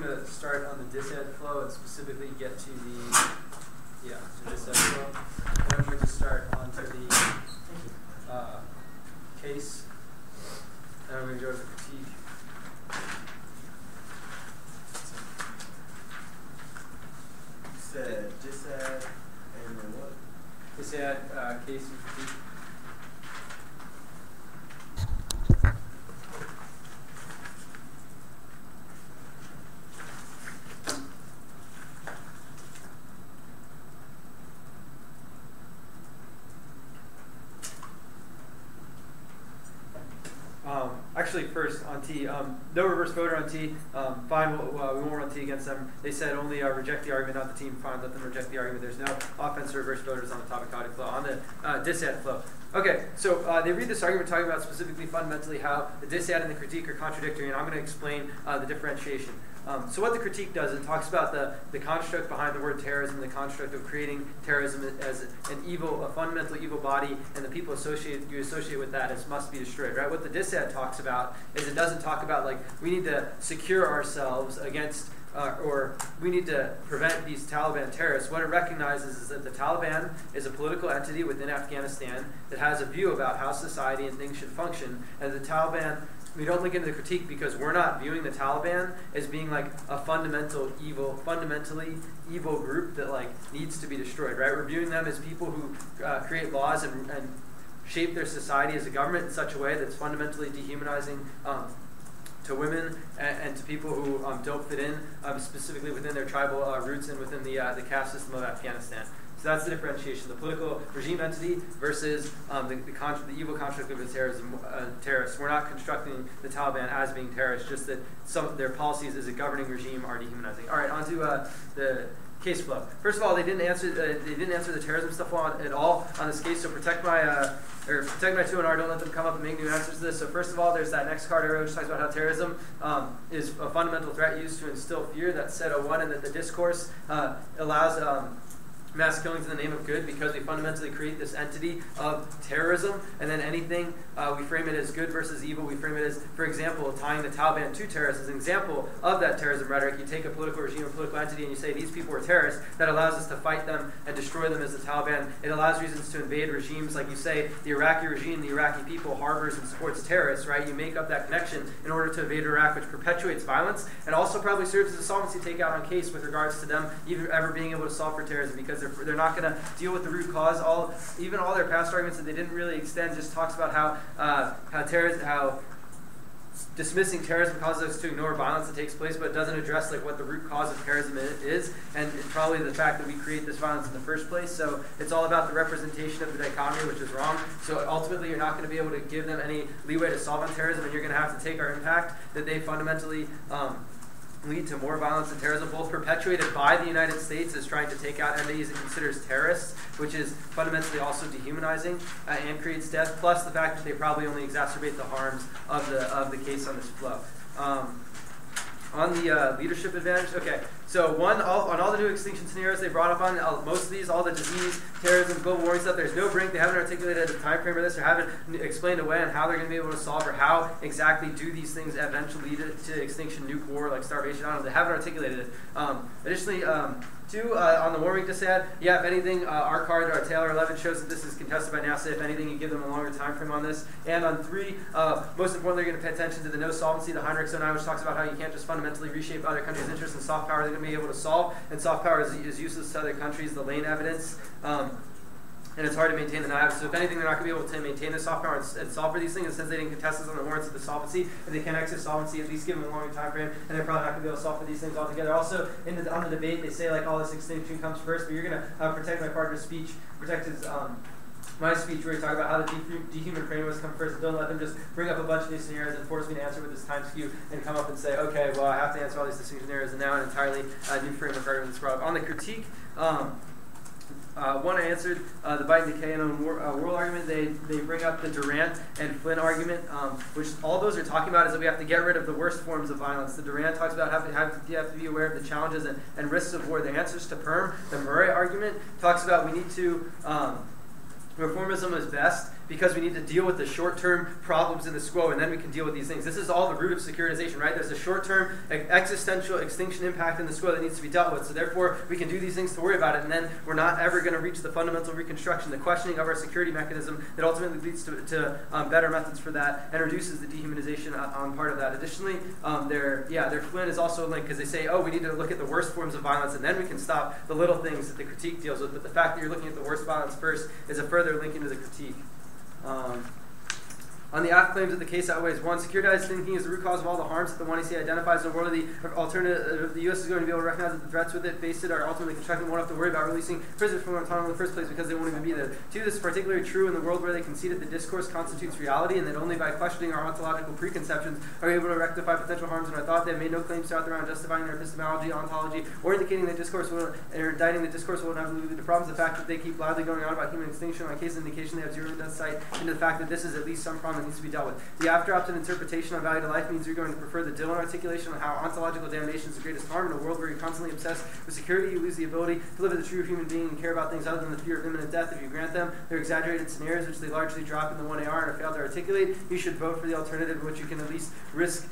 going to start on the dis-ed flow and specifically get to the dis-ed flow. And I'm going to start onto the case, and I'm going to go to the critique. You said dis-ed and then what? Dis-ed, case, and critique. Actually, first on T, no reverse voter on T. Fine, we won't run T against them. They said only reject the argument, not the team. Fine, let them reject the argument. There's no offense or reverse voters on the topic flow. On the dis-ed flow. Okay, so they read this argument talking about specifically fundamentally how the dis-ed and the critique are contradictory, and I'm going to explain the differentiation. So what the critique does, it talks about the construct behind the word terrorism, the construct of creating terrorism as an evil, a fundamental evil body, and the people you associate with that as must be destroyed, right? What the dis-ed talks about is it doesn't talk about like we need to secure ourselves against or we need to prevent these Taliban terrorists. What it recognizes is that the Taliban is a political entity within Afghanistan that has a view about how society and things should function, and the Taliban, we don't look into the critique because we're not viewing the Taliban as being like a fundamentally evil group that like needs to be destroyed, right? We're viewing them as people who create laws and shape their society as a government in such a way that's fundamentally dehumanizing to women and to people who don't fit in, specifically within their tribal roots and within the caste system of Afghanistan. So that's the differentiation: the political regime entity versus the evil construct of the terrorists. We're not constructing the Taliban as being terrorists, just that some of their policies as a governing regime are dehumanizing. All right, on to the case flow. First of all, they didn't answer the terrorism stuff at all on this case. So protect my 2&R. Don't let them come up and make new answers to this. So first of all, there's that next card which talks about how terrorism is a fundamental threat used to instill fear. That's set 01, and that the discourse allows mass killings in the name of good because we fundamentally create this entity of terrorism, and then anything we frame it as good versus evil. We frame it as, for example, tying the Taliban to terrorists as an example of that terrorism rhetoric. You take a political regime, a political entity, and you say these people are terrorists. That allows us to fight them and destroy them as the Taliban. It allows reasons to invade regimes, like you say the Iraqi regime, the Iraqi people harbors and supports terrorists, right? You make up that connection in order to invade Iraq, which perpetuates violence and also probably serves as a solvency takeout on case with regards to them ever being able to solve for terrorism, because they're not going to deal with the root cause. Even all their past arguments that they didn't really extend just talks about how dismissing terrorism causes us to ignore violence that takes place, but it doesn't address like what the root cause of terrorism is, and probably the fact that we create this violence in the first place. So it's all about the representation of the dichotomy, which is wrong. So ultimately, you're not going to be able to give them any leeway to solve on terrorism, and you're going to have to take our impact that they fundamentally lead to more violence and terrorism, both perpetuated by the United States as trying to take out entities it considers terrorists, which is fundamentally also dehumanizing and creates death, plus the fact that they probably only exacerbate the harms of the case on this flow. On the leadership advantage, okay, so on all the new extinction scenarios they brought up on, most of these, all the disease, terrorism, global warming stuff, there's no brink. They haven't articulated a time frame for this, or haven't explained a way on how they're going to be able to solve, or how exactly do these things eventually lead to extinction, nuke war, like starvation. I don't know, they haven't articulated it. Additionally, on the warming dis-ed, yeah, if anything, our card, our Taylor 11, shows that this is contested by NASA. If anything, you give them a longer time frame on this. And on 3, most importantly, you're going to pay attention to the no solvency, the Heinrich 09, which talks about how you can't just fundamentally reshape other countries' interests, and soft power they're going to be able to solve. And soft power is useless to other countries, the Lane evidence. And it's hard to maintain the NIAB. So if anything, they're not going to be able to maintain the soft power and solve for these things. And since they didn't contest us on the warrants of the solvency, if they can't access solvency, at least give them a longer time frame, and they're probably not going to be able to solve for these things altogether. Also, on the debate, they say like all this extinction comes first, but you're going to protect my partner's speech, protect his my speech where we talk about how the dehuman frame was come first, and don't let them just bring up a bunch of these scenarios and force me to answer with this time skew and come up and say, okay, well, I have to answer all these distinction scenarios, and now an entirely new frame of argument that's brought up. On the critique, one I answered the bite and decay and own world argument. They bring up the Durant and Flynn argument, which all those are talking about is that we have to get rid of the worst forms of violence. The Durant talks about you have to be aware of the challenges and risks of war. The answers to PERM. The Murray argument talks about we need to reformism is best because we need to deal with the short-term problems in the SQO, and then we can deal with these things. This is all the root of securitization, right? There's a short-term existential extinction impact in the SQO that needs to be dealt with. So therefore, we can do these things to worry about it, and then we're not ever going to reach the fundamental reconstruction, the questioning of our security mechanism that ultimately leads to better methods for that and reduces the dehumanization on part of that. Additionally, their Flynn is also linked because they say, oh, we need to look at the worst forms of violence, and then we can stop the little things that the critique deals with. But the fact that you're looking at the worst violence first is a further link into the critique. On the aft claims that the case outweighs one, securitized thinking is the root cause of all the harms that the 1AC identifies in a world of the alternative. The U.S. is going to be able to recognize that the threats with it faced it are ultimately constructed and won't have to worry about releasing prisoners from Guantanamo in the first place because they won't even be there. Two, this is particularly true in the world where they concede that the discourse constitutes reality and that only by questioning our ontological preconceptions are we able to rectify potential harms in our thought. They have made no claims throughout the round justifying their epistemology, ontology, or indicating that discourse will, or indicting that discourse will inevitably lead to problems. The fact that they keep loudly going on about human extinction on case indication they have zero insight into the fact that this is at least some problem that needs to be dealt with. The after-opted interpretation on value to life means you're going to prefer the Dillon articulation on how ontological damnation is the greatest harm. In a world where you're constantly obsessed with security, you lose the ability to live as a true human being and care about things other than the fear of imminent death. If you grant them their exaggerated scenarios, which they largely drop in the 1AR and are failed to articulate, you should vote for the alternative in which you can at least risk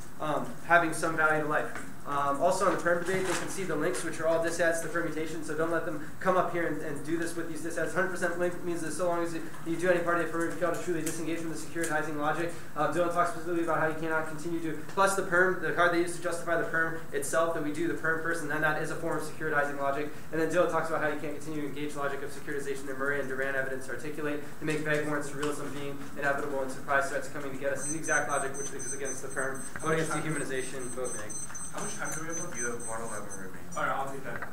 having some value to life. Also on the perm debate, they can see the links, which are all disads to permutation, so don't let them come up here and do this with these disads. 100% link means that so long as you do any part of the affirmative, you fail to truly disengage from the securitizing logic. Dylan talks specifically about how you cannot continue to, plus the perm, the card they use to justify the perm itself, that we do the perm first, and then that is a form of securitizing logic. And then Dylan talks about how you can't continue to engage logic of securitization that Murray and Duran evidence articulate to make vague warrants for realism being inevitable and surprise threats coming to get us. This is the exact logic which is against the perm, vote against dehumanization, vote neg. How much time do we have left? You have 111 remaining. Alright, I'll take that.